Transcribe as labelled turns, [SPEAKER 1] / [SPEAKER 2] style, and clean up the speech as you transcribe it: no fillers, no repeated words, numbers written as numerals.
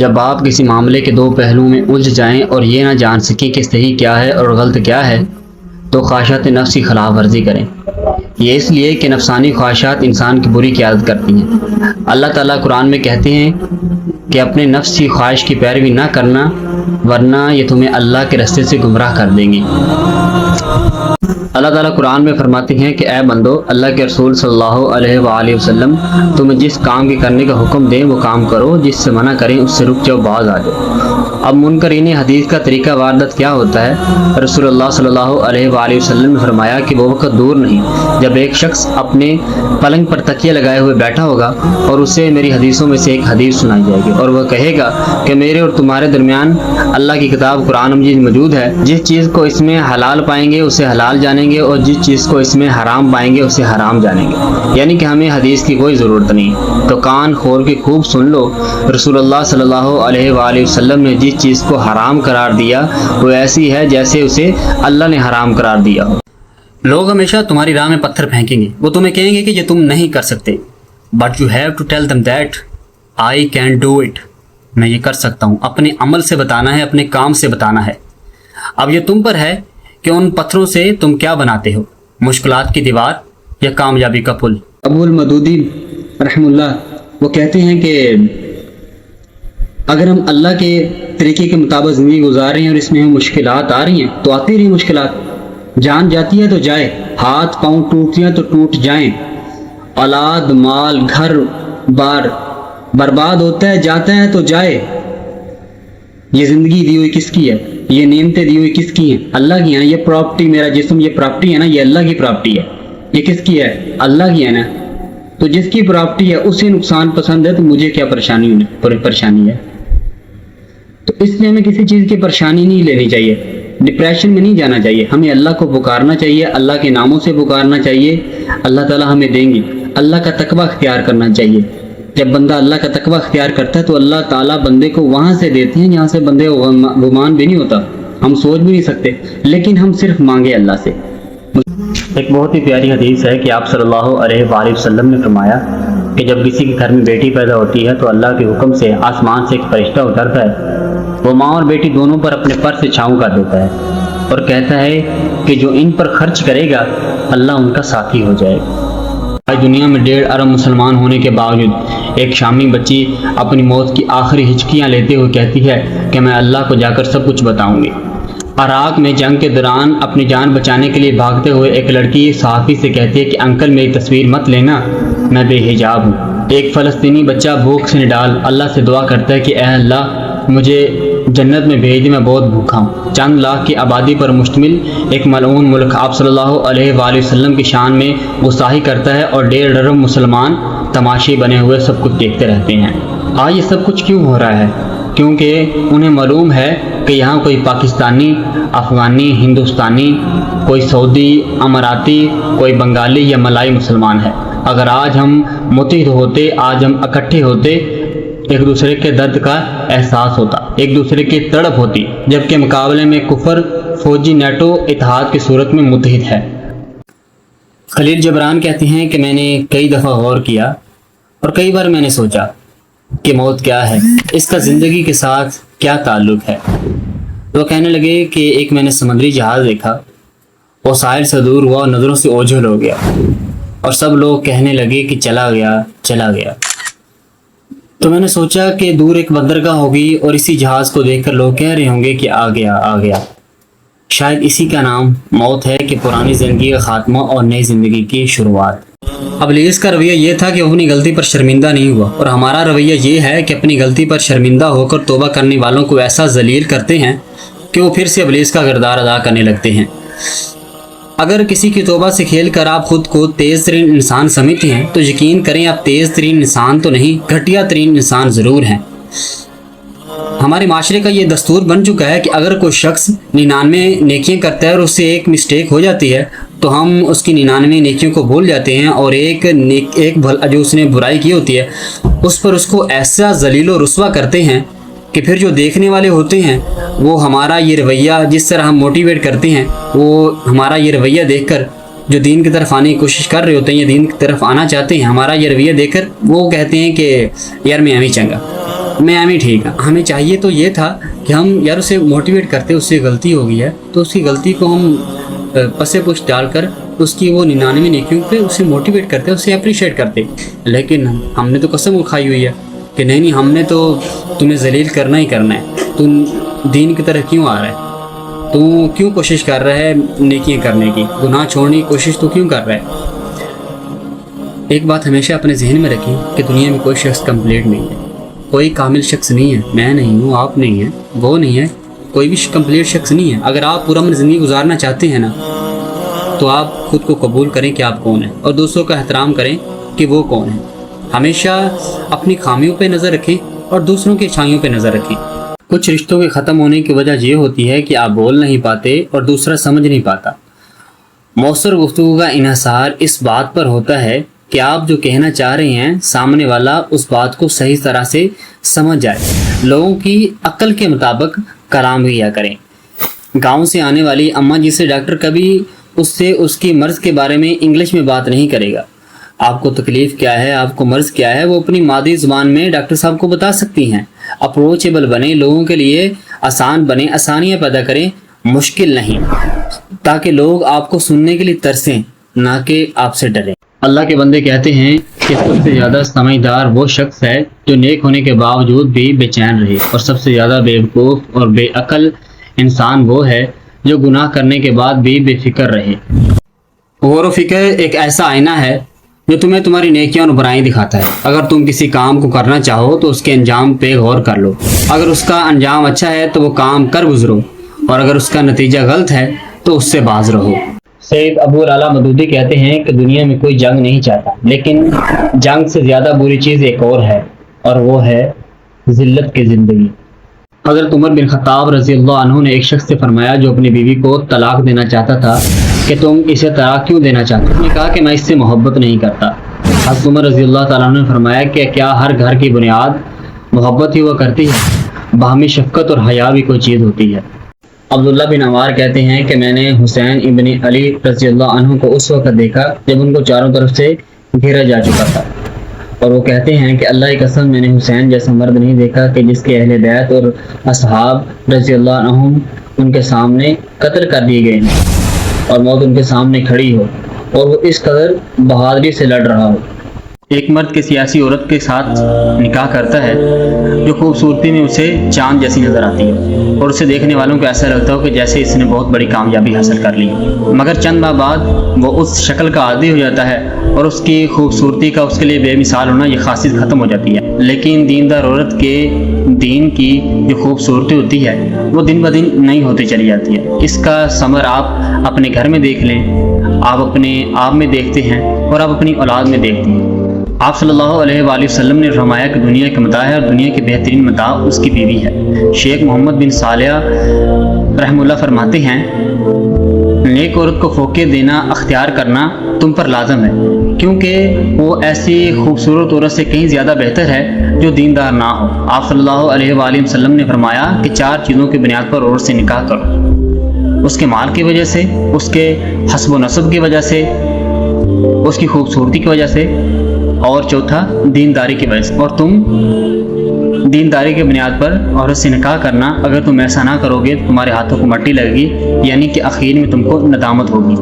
[SPEAKER 1] جب آپ کسی معاملے کے دو پہلوؤں میں الجھ جائیں اور یہ نہ جان سکیں کہ صحیح کیا ہے اور غلط کیا ہے تو خواہشات نفس کی خلاف ورزی کریں۔ یہ اس لیے کہ نفسانی خواہشات انسان کی بری قیادت کرتی ہیں۔ اللہ تعالیٰ قرآن میں کہتے ہیں کہ اپنے نفس کی خواہش کی پیروی نہ کرنا ورنہ یہ تمہیں اللہ کے راستے سے گمراہ کر دیں گی۔ اللہ تعالیٰ قرآن میں فرماتے ہیں کہ اے بندو، اللہ کے رسول صلی اللہ علیہ وآلہ وسلم تمہیں جس کام کے کرنے کا حکم دیں وہ کام کرو، جس سے منع کریں اس سے رک جاؤ، باز آ جاؤ۔ اب منکرین حدیث کا طریقہ واردت کیا ہوتا ہے؟ رسول اللہ صلی اللہ علیہ وآلہ وسلم نے فرمایا کہ وہ وقت دور نہیں جب ایک شخص اپنے پلنگ پر تکیہ لگائے ہوئے بیٹھا ہوگا اور اسے میری حدیثوں میں سے ایک حدیث سنائی جائے گی اور وہ کہے گا کہ میرے اور تمہارے درمیان اللہ کی کتاب قرآن مجید موجود ہے، جس چیز کو اس میں حلال پائیں گے اسے حلال جانیں گے اور جس چیز کو اس میں حرام پائیں گے اسے حرام جانیں گے، یعنی کہ ہمیں حدیث کی کوئی ضرورت نہیں۔ تو کان کھول کے خوب سن لو، رسول اللہ صلی اللہ علیہ وآلہ وسلم نے جس چیز کو حرام قرار دیا وہ ایسی ہے جیسے اسے اللہ نے حرام قرار دیا ہو۔ لوگ ہمیشہ تمہاری راہ میں پتھر پھینکیں گے، وہ تمہیں کہیں گے کہ یہ تم نہیں کر سکتے، but you have to tell them that I can do it، میں یہ کر سکتا ہوں۔ اپنے عمل سے بتانا ہے، اپنے کام سے بتانا ہے۔ اب یہ تم پر ہے کہ ان پتھروں سے تم کیا بناتے ہو، مشکلات کی دیوار یا کامیابی کا پل۔ ابو المدودی رحم اللہ وہ کہتے ہیں کہ اگر ہم اللہ کے طریقے کے مطابق زندگی گزار رہے ہیں اور اس میں ہمیں مشکلات آ رہی ہیں تو آتی رہی مشکلات، جان جاتی ہے تو جائے، ہاتھ پاؤں ٹوٹتی ہیں تو ٹوٹ جائیں، اولاد مال گھر بار برباد ہوتا ہے جاتا ہے تو جائے۔ یہ زندگی دی ہوئی کس کی ہے؟ یہ نعمتیں دی ہوئی کس کی ہیں؟ اللہ کی ہیں۔ یہ پراپرٹی، میرا جسم، یہ پراپرٹی ہے نا، یہ اللہ کی پراپرٹی ہے۔ یہ کس کی ہے؟ اللہ کی ہے نا۔ تو جس کی پراپرٹی ہے اسے نقصان پسند ہے تو مجھے کیا پریشانی ہے؟ تو اس لیے ہمیں کسی چیز کی پریشانی نہیں لینی چاہیے، ڈپریشن میں نہیں جانا چاہیے، ہمیں اللہ کو پکارنا چاہیے، اللہ کے ناموں سے پکارنا چاہیے، اللہ تعالیٰ ہمیں دیں گے۔ اللہ کا تقویٰ اختیار کرنا چاہیے۔ جب بندہ اللہ کا تقویٰ اختیار کرتا ہے تو اللہ تعالیٰ بندے کو وہاں سے دیتے ہیں جہاں سے بندے کو گمان بھی نہیں ہوتا، ہم سوچ بھی نہیں سکتے، لیکن ہم صرف مانگے اللہ سے۔ ایک بہت ہی پیاری حدیث ہے کہ آپ صلی اللہ علیہ وآلہ وسلم نے فرمایا کہ جب کسی کے گھر میں بیٹی پیدا ہوتی ہے تو اللہ کے حکم سے آسمان سے ایک فرشتہ اترتا ہے، وہ ماں اور بیٹی دونوں پر اپنے پر سے چھاؤں کر دیتا ہے اور کہتا ہے کہ جو ان پر خرچ کرے گا اللہ ان کا ساتھی ہو جائے گا۔ آج دنیا میں 1.5 ارب مسلمان ہونے کے باوجود ایک شامی بچی اپنی موت کی آخری ہچکیاں لیتے ہوئے کہتی ہے کہ میں اللہ کو جا کر سب کچھ بتاؤں گی۔ عراق میں جنگ کے دوران اپنی جان بچانے کے لیے بھاگتے ہوئے ایک لڑکی صحافی سے کہتی ہے کہ انکل میری تصویر مت لینا، میں بے حجاب ہوں۔ ایک فلسطینی بچہ بھوک سے نڈال اللہ سے دعا کرتا ہے کہ اے اللہ مجھے جنت میں بھیج دے، میں بہت بھوکا ہوں۔ چند لاکھ کی آبادی پر مشتمل ایک ملعون ملک آپ صلی اللہ علیہ وآلہ وسلم کی شان میں گستاخی کرتا ہے اور 1.5 ارب مسلمان تماشے بنے ہوئے سب کچھ دیکھتے رہتے ہیں۔ آج یہ سب کچھ کیوں ہو رہا ہے؟ کیونکہ انہیں معلوم ہے کہ یہاں کوئی پاکستانی، افغانی، ہندوستانی، کوئی سعودی، اماراتی، کوئی بنگالی یا ملائی مسلمان ہے۔ اگر آج ہم متحد ہوتے، آج ہم اکٹھے ہوتے، ایک دوسرے کے درد کا احساس ہوتا، ایک دوسرے کی تڑپ ہوتی، جبکہ مقابلے میں کفر فوجی نیٹو اتحاد کی صورت میں متحد ہے۔ خلیل جبران کہتے ہیں کہ میں نے کئی دفعہ غور کیا اور کئی بار میں نے سوچا کہ موت کیا ہے، اس کا زندگی کے ساتھ کیا تعلق ہے۔ وہ کہنے لگے کہ ایک میں نے سمندری جہاز دیکھا، وہ ساحل سے دور ہوا اور نظروں سے اوجھل ہو گیا اور سب لوگ کہنے لگے کہ چلا گیا چلا گیا۔ تو میں نے سوچا کہ دور ایک بندرگاہ ہوگی اور اسی جہاز کو دیکھ کر لوگ کہہ رہے ہوں گے کہ آ گیا آ گیا۔ شاید اسی کا نام موت ہے کہ پرانی زندگی کا خاتمہ اور نئی زندگی کی شروعات۔ ابلیس کا رویہ یہ تھا کہ وہ اپنی غلطی پر شرمندہ نہیں ہوا، اور ہمارا رویہ یہ ہے کہ اپنی غلطی پر شرمندہ ہو کر توبہ کرنے والوں کو ایسا ذلیل کرتے ہیں کہ وہ پھر سے ابلیس کا کردار ادا کرنے لگتے ہیں۔ اگر کسی کی توبہ سے کھیل کر آپ خود کو تیز ترین انسان سمجھتے ہیں تو یقین کریں آپ تیز ترین انسان تو نہیں، گھٹیا ترین انسان ضرور ہیں۔ ہمارے معاشرے کا یہ دستور بن چکا ہے کہ اگر کوئی شخص 99 نیکیاں کرتا ہے اور اس سے ایک مسٹیک ہو جاتی ہے تو ہم اس کی 99 نیکیوں کو بھول جاتے ہیں اور ایک جو اس نے برائی کی ہوتی ہے اس پر اس کو ایسا ذلیل و رسوا کرتے ہیں کہ پھر جو دیکھنے والے ہوتے ہیں وہ ہمارا یہ رویہ، جس طرح ہم موٹیویٹ کرتے ہیں، وہ ہمارا یہ رویہ دیکھ کر جو دین کی طرف آنے کی کوشش کر رہے ہوتے ہیں یا دین کی طرف آنا چاہتے ہیں، ہمارا یہ رویہ دیکھ کر وہ کہتے ہیں کہ یار میں ہمیں چنگا، میں ایم ٹھیک ہے. ہمیں چاہیے تو یہ تھا کہ ہم یار اسے موٹیویٹ کرتے, اس سے غلطی ہو گئی ہے تو اس کی غلطی کو ہم پسے پوچھ ڈال کر اس کی وہ 99 نیکیوں پہ اسے موٹیویٹ کرتے, اسے اپریشیٹ کرتے. لیکن ہم نے تو قسم کھائی ہوئی ہے کہ نہیں ہم نے تو تمہیں ذلیل کرنا ہی کرنا ہے. تم دین کی طرف کیوں آ رہا ہے, تو کیوں کوشش کر رہا ہے نیکیاں کرنے کی, گناہ چھوڑنے کی کوشش تو کیوں کر رہا ہے. ایک بات ہمیشہ اپنے ذہن میں رکھیں کہ دنیا میں کوئی شخص کمپلیٹ نہیں ہے, کوئی کامل شخص نہیں ہے. میں نہیں ہوں, آپ نہیں ہیں, وہ نہیں ہے, کوئی بھی کمپلیٹ شخص نہیں ہے. اگر آپ پورا عمر زندگی گزارنا چاہتے ہیں نا تو آپ خود کو قبول کریں کہ آپ کون ہیں, اور دوسروں کا احترام کریں کہ وہ کون ہیں. ہمیشہ اپنی خامیوں پہ نظر رکھیں اور دوسروں کی اچھائیوں پہ نظر رکھیں. کچھ رشتوں کے ختم ہونے کی وجہ یہ ہوتی ہے کہ آپ بول نہیں پاتے اور دوسرا سمجھ نہیں پاتا. مؤثر گفتگو کا انحصار اس بات پر ہوتا ہے کہ آپ جو کہنا چاہ رہے ہیں سامنے والا اس بات کو صحیح طرح سے سمجھ جائے. لوگوں کی عقل کے مطابق کلام کیا کریں. گاؤں سے آنے والی اماں جی سے ڈاکٹر کبھی اس سے اس کی مرض کے بارے میں انگلش میں بات نہیں کرے گا. آپ کو تکلیف کیا ہے, آپ کو مرض کیا ہے, وہ اپنی مادری زبان میں ڈاکٹر صاحب کو بتا سکتی ہیں. اپروچیبل بنیں, لوگوں کے لیے آسان بنیں, آسانیاں پیدا کریں, مشکل نہیں, تاکہ لوگ آپ کو سننے کے لیے ترسیں نہ کہ آپ سے ڈریں. اللہ کے بندے کہتے ہیں کہ سب سے زیادہ سمجھدار وہ شخص ہے جو نیک ہونے کے باوجود بھی بے چین رہے, اور سب سے زیادہ بیوقوف اور بے عقل انسان وہ ہے جو گناہ کرنے کے بعد بھی بے فکر رہے. غور و فکر ایک ایسا آئینہ ہے جو تمہیں تمہاری نیکیاں اور برائیاں دکھاتا ہے. اگر تم کسی کام کو کرنا چاہو تو اس کے انجام پہ غور کر لو. اگر اس کا انجام اچھا ہے تو وہ کام کر گزرو, اور اگر اس کا نتیجہ غلط ہے تو اس سے باز رہو. سید ابو الاعلیٰ مودودی کہتے ہیں کہ دنیا میں کوئی جنگ نہیں چاہتا, لیکن جنگ سے زیادہ بری چیز ایک اور ہے, اور وہ ہے ذلت کی زندگی. حضرت عمر بن خطاب رضی اللہ عنہ نے ایک شخص سے فرمایا جو اپنی بیوی کو طلاق دینا چاہتا تھا کہ تم اسے طلاق کیوں دینا چاہتے ہو؟ اس نے کہا کہ میں اس سے محبت نہیں کرتا. حضرت عمر رضی اللہ تعالیٰ عنہ نے فرمایا کہ کیا ہر گھر کی بنیاد محبت ہی ہوا کرتی ہے؟ باہمی شفقت اور حیا بھی کوئی چیز ہوتی ہے. عبداللہ بن عمار کہتے ہیں کہ میں نے حسین ابن علی رضی اللہ عنہ کو اس وقت دیکھا جب ان کو چاروں طرف سے گھیرا جا چکا تھا, اور وہ کہتے ہیں کہ اللہ کی قسم میں نے حسین جیسا مرد نہیں دیکھا کہ جس کے اہل بیت اور اصحاب رضی اللہ عنہم ان کے سامنے قتل کر دیے گئے ہیں اور موت ان کے سامنے کھڑی ہو, اور وہ اس قدر بہادری سے لڑ رہا ہو. ایک مرد کسی ایسی عورت کے ساتھ نکاح کرتا ہے جو خوبصورتی میں اسے چاند جیسی نظر آتی ہے, اور اسے دیکھنے والوں کو ایسا لگتا ہو کہ جیسے اس نے بہت بڑی کامیابی حاصل کر لی. مگر چند ماہ بعد وہ اس شکل کا عادی ہو جاتا ہے اور اس کی خوبصورتی کا اس کے لیے بے مثال ہونا یہ خاصیت ختم ہو جاتی ہے. لیکن دیندار عورت کے دین کی جو خوبصورتی ہوتی ہے وہ دن بدن نہیں ہوتی چلی جاتی ہے. اس کا ثمر آپ اپنے گھر میں دیکھ لیں, آپ اپنے آپ میں دیکھتے ہیں اور آپ اپنی اولاد میں دیکھتے ہیں. آپ صلی اللہ علیہ وآلہ وسلم نے فرمایا کہ دنیا کے متاع ہے اور دنیا کی بہترین متاع اس کی بیوی ہے. شیخ محمد بن صالح رحمہ اللہ فرماتے ہیں نیک عورت کو فوقے دینا اختیار کرنا تم پر لازم ہے, کیونکہ وہ ایسی خوبصورت عورت سے کہیں زیادہ بہتر ہے جو دیندار نہ ہو. آپ صلی اللہ علیہ وآلہ وسلم نے فرمایا کہ 4 چیزوں کی بنیاد پر عورت سے نکاح کرو: اس کے مال کی وجہ سے, اس کے حسب و نسب کی وجہ سے, اس کی خوبصورتی کی وجہ سے, اور چوتھا دینداری کی وجہ سے. اور تم دینداری کی بنیاد پر عورت سے نکاح کرنا, اگر تم ایسا نہ کرو گے تو تمہارے ہاتھوں کو مٹی لگے گی, یعنی کہ اخیر میں تم کو ندامت ہوگی.